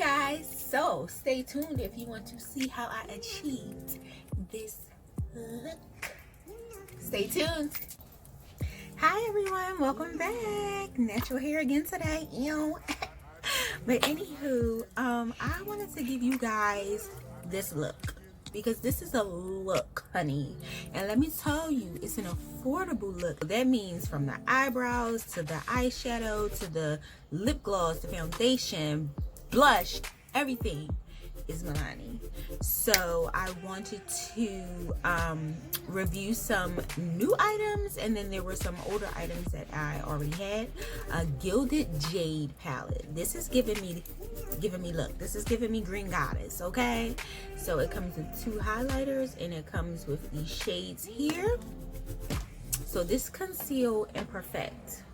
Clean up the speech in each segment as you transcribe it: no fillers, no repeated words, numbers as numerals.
guys, so stay tuned if you want to see how I achieved this look. Stay tuned. Hi everyone, welcome back. Natural hair again today. But anywho, I wanted to give you guys this look because this is a look, honey, and let me tell you, it's an affordable look. That means from the eyebrows to the eyeshadow to the lip gloss, the foundation, blush, everything is Milani. So I wanted to review some new items, and then there were some older items that I already had. A gilded jade palette. This is giving me look. This is giving me green goddess. Okay, so it comes with two highlighters and it comes with these shades here. So this conceal and perfect.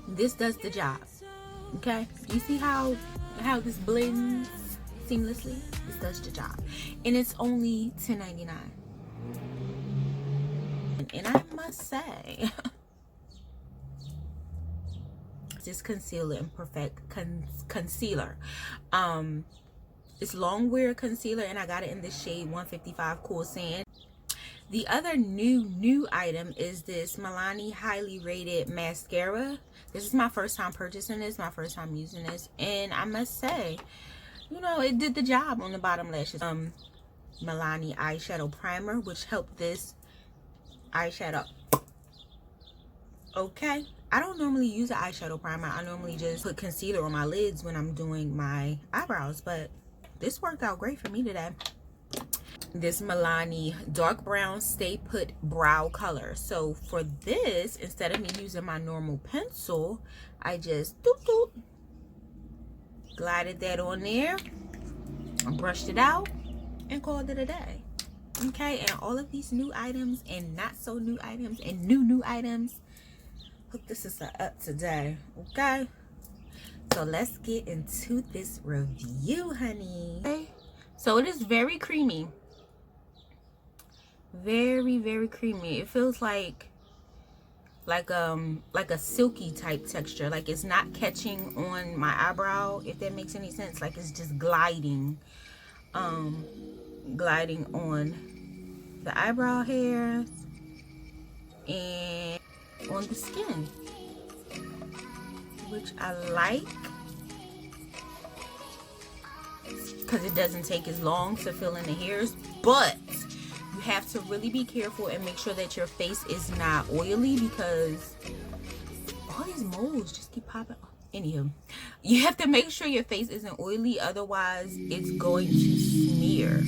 This does the job. Okay, you see how this blends seamlessly? This does the job, and it's only $10.99. And I must say, this concealer and perfect concealer, it's long wear concealer, and I got it in the shade 155 Cool Sand. The other new item is this Milani highly rated mascara. This is my first time purchasing this, my first time using this, and I must say, you know, it did the job on the bottom lashes. Milani eyeshadow primer, which helped this eyeshadow. Okay, I don't normally use an eyeshadow primer. I normally just put concealer on my lids when I'm doing my eyebrows, but this worked out great for me today. This Milani dark brown stay put brow color. So for this, instead of me using my normal pencil, I just glided that on there, brushed it out, and called it a day. Okay, and all of these new items and not so new items and new items, hook this is up today. Okay, so let's get into this review, honey. Okay. So it is very creamy. Very creamy. It feels like a silky type texture. Like it's not catching on my eyebrow, if that makes any sense. Like it's just gliding on the eyebrow hairs and on the skin, which I like because it doesn't take as long to fill in the hairs. But you have to really be careful and make sure that your face is not oily, because all these moles just keep popping up. Anywho, you have to make sure your face isn't oily, otherwise it's going to smear.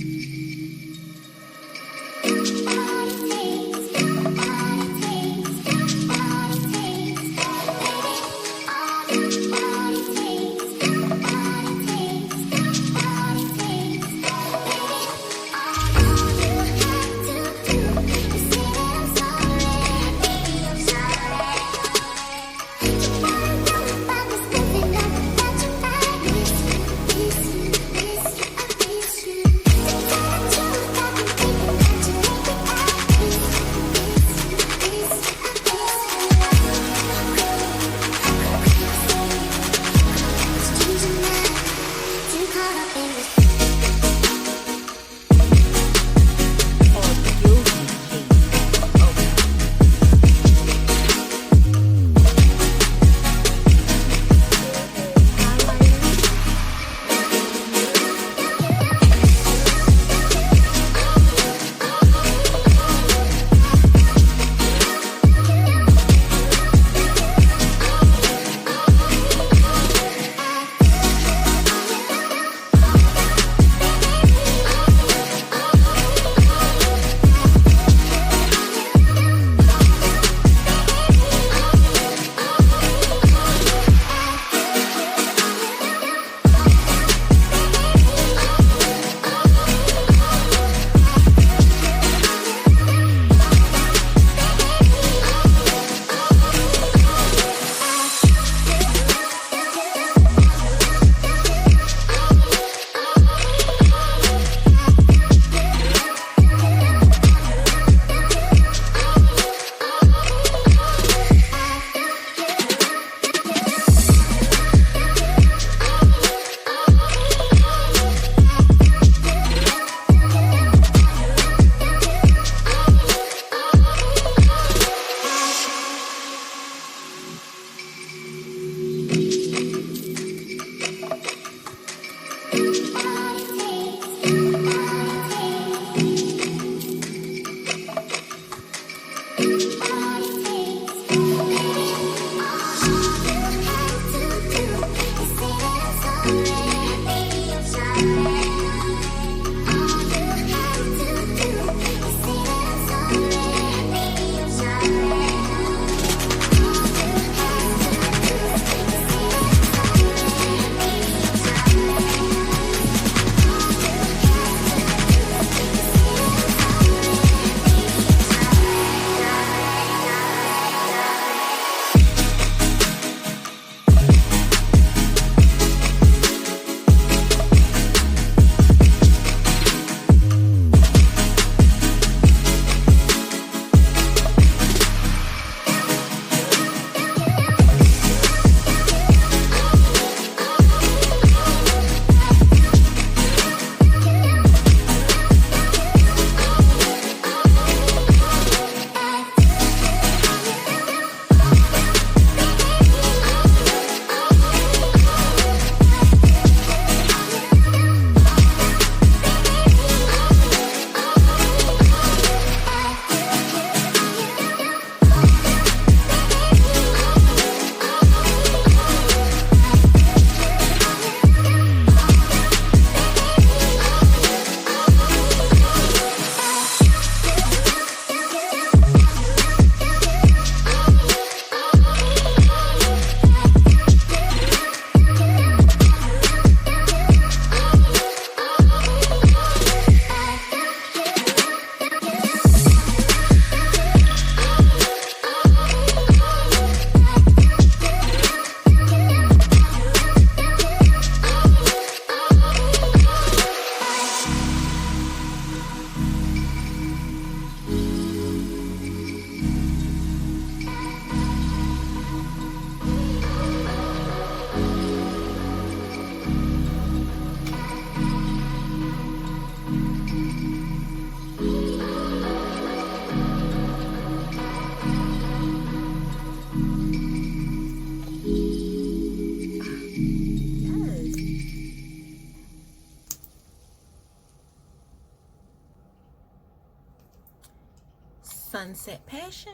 Sunset Passion.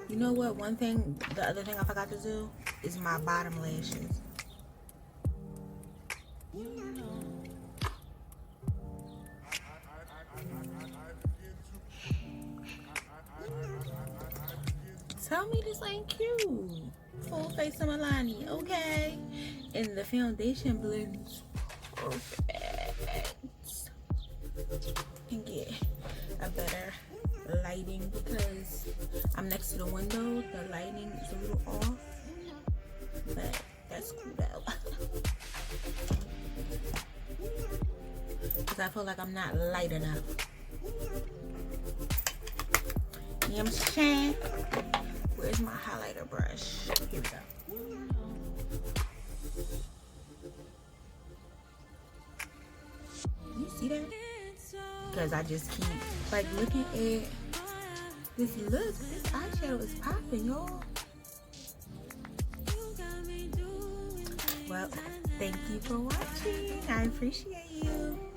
You know what? The other thing I forgot to do is my bottom lashes. Tell me this ain't cute. Full face of Milani, okay? And the foundation blends perfect. And get a better lighting because I'm next to the window. The lighting is a little off, but that's cool though. Because I feel like I'm not light enough. You know what I'm saying? Where's my highlighter brush? Here we go. You see that? Because I just keep like looking at this look. This eyeshadow is popping, y'all. Well, thank you for watching. I appreciate you.